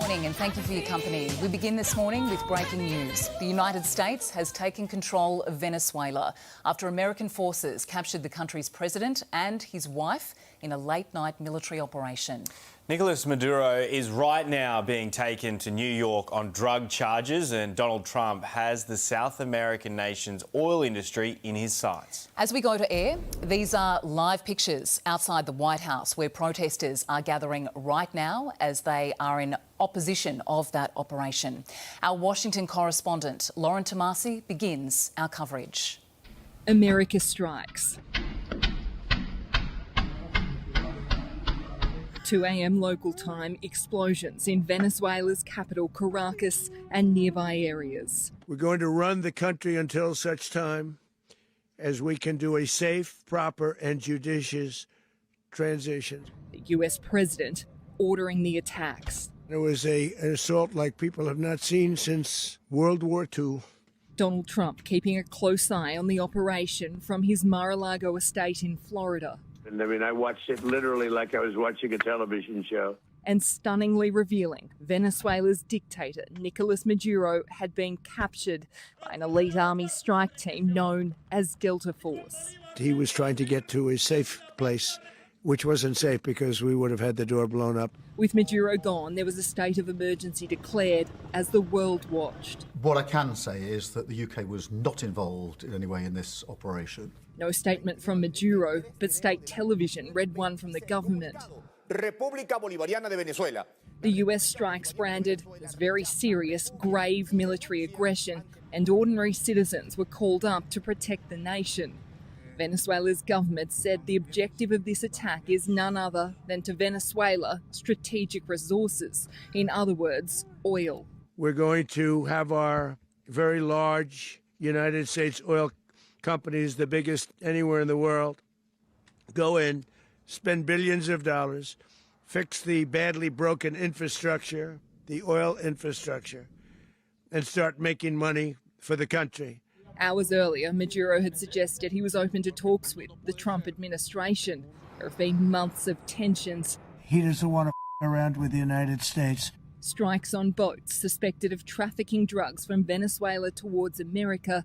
morning and thank you for your company. We begin this morning with breaking news. The United States has taken control of Venezuela after American forces captured the country's president and his wife in a late-night military operation. Nicolás Maduro is right now being taken to New York on drug charges, and Donald Trump has the South American nation's oil industry in his sights. As we go to air, these are live pictures outside the White House where protesters are gathering right now as they are in opposition of that operation. Our Washington correspondent Lauren Tomasi begins our coverage. America strikes. 2 a.m. local time, explosions in Venezuela's capital, Caracas, and nearby areas. We're going to run the country until such time as we can do a safe, proper, and judicious transition. The US president ordering the attacks. It was an assault like people have not seen since World War II. Donald Trump keeping a close eye on the operation from his Mar-a-Lago estate in Florida. I mean, I watched it literally like I was watching a television show. And stunningly revealing Venezuela's dictator, Nicolás Maduro, had been captured by an elite army strike team known as Delta Force. He was trying to get to a safe place, which wasn't safe because we would have had the door blown up. With Maduro gone, there was a state of emergency declared as the world watched. What I can say is that the UK was not involved in any way in this operation. No statement from Maduro, but state television read one from the government. República Bolivariana de Venezuela. The US strikes branded as very serious, grave military aggression, and ordinary citizens were called up to protect the nation. Venezuela's government said the objective of this attack is none other than to Venezuela strategic resources. In other words, oil. We're going to have our very large United States oil companies, the biggest anywhere in the world, go in, spend billions of dollars, fix the badly broken infrastructure, the oil infrastructure, and start making money for the country. Hours earlier, Maduro had suggested he was open to talks with the Trump administration. There have been months of tensions. He doesn't want to around with the United States. Strikes on boats suspected of trafficking drugs from Venezuela towards America,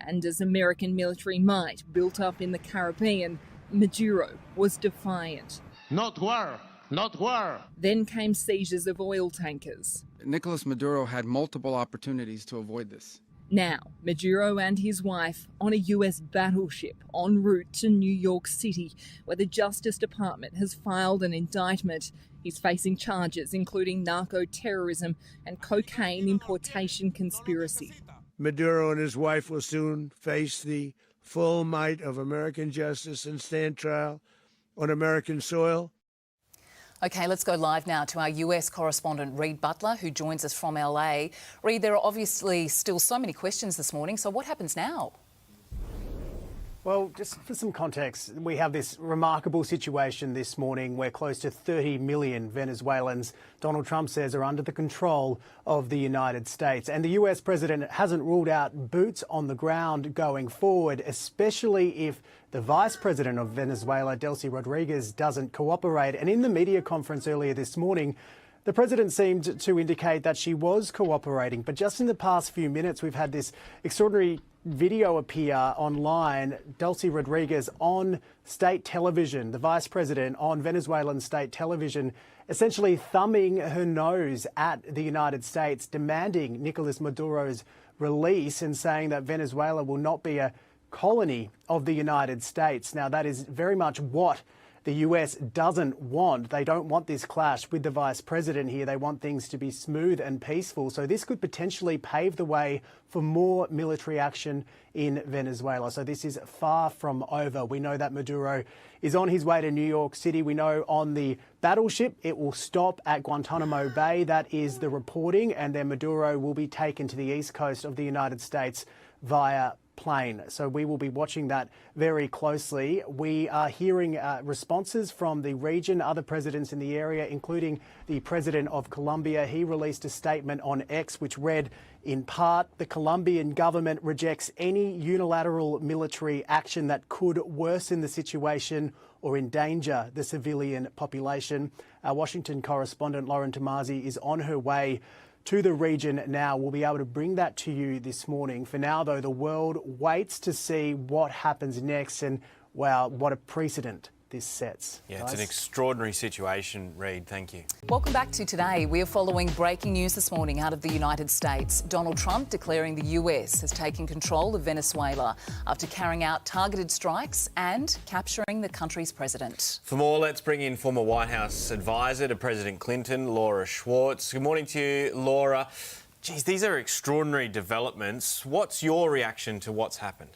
and as American military might built up in the Caribbean, Maduro was defiant. Not war, not war. Then came seizures of oil tankers. Nicolás Maduro had multiple opportunities to avoid this. Now, Maduro and his wife on a US battleship en route to New York City, where the Justice Department has filed an indictment. He's facing charges including narco-terrorism and cocaine importation conspiracy. Maduro and his wife will soon face the full might of American justice and stand trial on American soil. OK, let's go live now to our US correspondent Reid Butler, who joins us from LA. Reid, there are obviously still so many questions this morning, so what happens now? Well, just for some context, we have this remarkable situation this morning where close to 30 million Venezuelans, Donald Trump says, are under the control of the United States. And the US president hasn't ruled out boots on the ground going forward, especially if the vice president of Venezuela, Delcy Rodriguez, doesn't cooperate. And in the media conference earlier this morning, the president seemed to indicate that she was cooperating. But just in the past few minutes, we've had this extraordinary video appear online. Delcy Rodriguez on state television, the vice president on Venezuelan state television, essentially thumbing her nose at the United States, demanding Nicolás Maduro's release and saying that Venezuela will not be a colony of the United States. Now, that is very much what the US doesn't want. They don't want this clash with the vice president here. They want things to be smooth and peaceful. So this could potentially pave the way for more military action in Venezuela. So this is far from over. We know that Maduro is on his way to New York City. We know on the battleship it will stop at Guantanamo Bay. That is the reporting. And then Maduro will be taken to the east coast of the United States via plane. So we will be watching that very closely. We are hearing responses from the region, other presidents in the area, including the president of Colombia. He released a statement on X which read, in part, the Colombian government rejects any unilateral military action that could worsen the situation or endanger the civilian population. Our Washington correspondent Lauren Tomasi is on her way to the region now. We'll be able to bring that to you this morning. For now, though, the world waits to see what happens next and, wow, what a precedent this sets. Yeah, it's an extraordinary situation, Reid. Thank you. Welcome back to Today. We are following breaking news this morning out of the United States. Donald Trump declaring the US has taken control of Venezuela after carrying out targeted strikes and capturing the country's president. For more, let's bring in former White House advisor to President Clinton, Laura Schwartz. Good morning to you, Laura. Geez, these are extraordinary developments. What's your reaction to what's happened?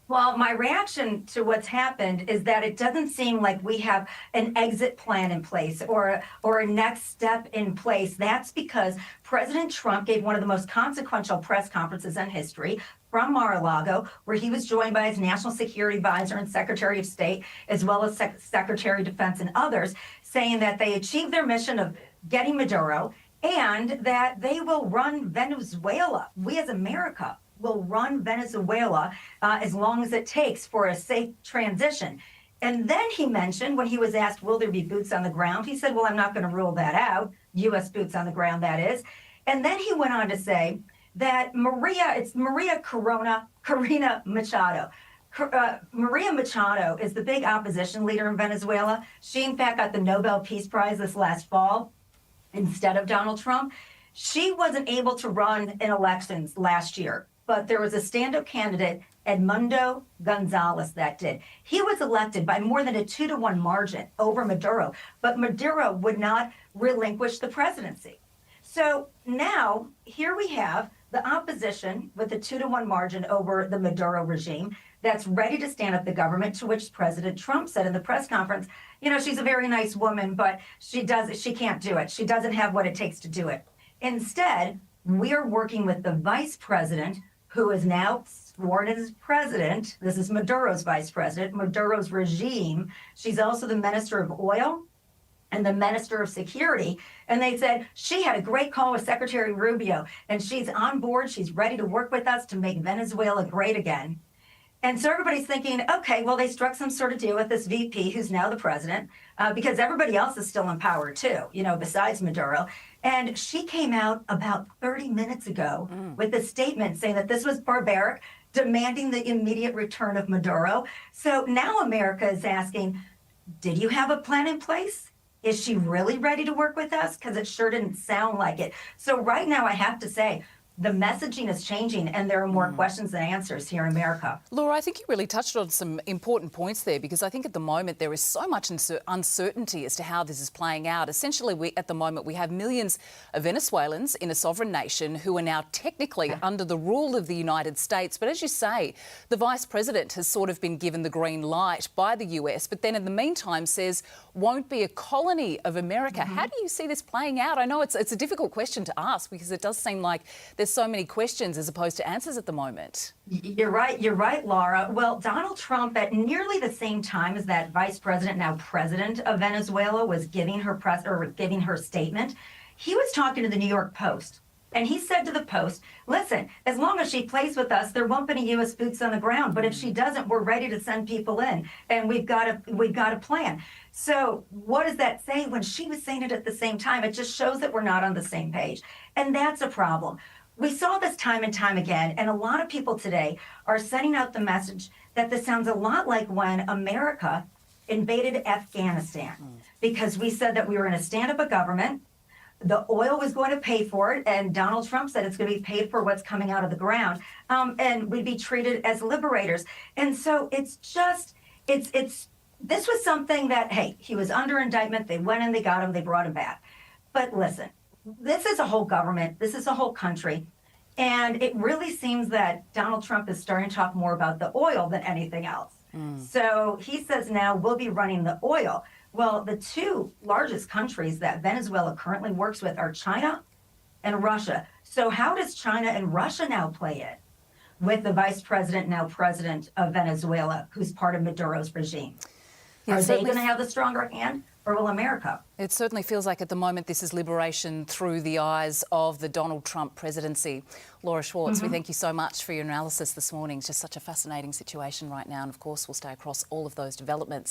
Well, my reaction to what's happened is that it doesn't seem like we have an exit plan in place or a next step in place. That's because President Trump gave one of the most consequential press conferences in history from Mar-a-Lago, where he was joined by his National Security Advisor and Secretary of State, as well as Secretary of Defense and others, saying that they achieved their mission of getting Maduro and that they will run Venezuela. We as America will run Venezuela as long as it takes for a safe transition. And then he mentioned, when he was asked, will there be boots on the ground? He said, well, I'm not going to rule that out, U.S. boots on the ground, that is. And then he went on to say that Maria Corina Machado. Maria Machado is the big opposition leader in Venezuela. She, in fact, got the Nobel Peace Prize this last fall instead of Donald Trump. She wasn't able to run in elections last year, but there was a stand-up candidate, Edmundo Gonzalez, that did. He was elected by more than a 2-to-1 margin over Maduro, but Maduro would not relinquish the presidency. So now here we have the opposition with a 2-to-1 margin over the Maduro regime that's ready to stand up the government, to which President Trump said in the press conference, you know, she's a very nice woman, but she can't do it. She doesn't have what it takes to do it. Instead, we are working with the vice president, who is now sworn as president. This is Maduro's vice president, Maduro's regime. She's also the minister of oil and the minister of security. And they said she had a great call with Secretary Rubio, and she's on board. She's ready to work with us to make Venezuela great again. And so everybody's thinking, okay, well, they struck some sort of deal with this VP who's now the president, because everybody else is still in power too, you know, besides Maduro. And she came out about 30 minutes ago with a statement saying that this was barbaric, demanding the immediate return of Maduro. So now America is asking, did you have a plan in place? Is she really ready to work with us? Because it sure didn't sound like it. So right now, I have to say, the messaging is changing and there are more questions than answers here in America. Laura, I think you really touched on some important points there, because I think at the moment there is so much uncertainty as to how this is playing out. Essentially, at the moment, we have millions of Venezuelans in a sovereign nation who are now technically under the rule of the United States. But as you say, the vice president has sort of been given the green light by the US, but then in the meantime says won't be a colony of America. How do you see this playing out? I know it's a difficult question to ask, because it does seem like there's so many questions as opposed to answers at the moment. You're right, Laura. Well, Donald Trump, at nearly the same time as that vice president, now president of Venezuela, was giving her statement, he was talking to the New York Post. And he said to the Post, listen, as long as she plays with us, there won't be any U.S. boots on the ground. But if she doesn't, we're ready to send people in. And we've got a plan. So what does that say? When she was saying it at the same time, it just shows that we're not on the same page. And that's a problem. We saw this time and time again. And a lot of people today are sending out the message that this sounds a lot like when America invaded Afghanistan, because we said that we were going to stand up a government. The oil was going to pay for it, and Donald Trump said it's going to be paid for what's coming out of the ground, and we'd be treated as liberators. And so it's this was something that, hey, he was under indictment. They went in, they got him, they brought him back. But listen, this is a whole government. This is a whole country. And it really seems that Donald Trump is starting to talk more about the oil than anything else. So he says now we'll be running the oil. Well, the two largest countries that Venezuela currently works with are China and Russia. So how does China and Russia now play it? with the vice president, now president of Venezuela, who's part of Maduro's regime. Yeah, Are they going to have the stronger hand, or will America? It certainly feels like at the moment this is liberation through the eyes of the Donald Trump presidency. Laura Schwartz, we thank you so much for your analysis this morning. It's just such a fascinating situation right now, and of course we'll stay across all of those developments.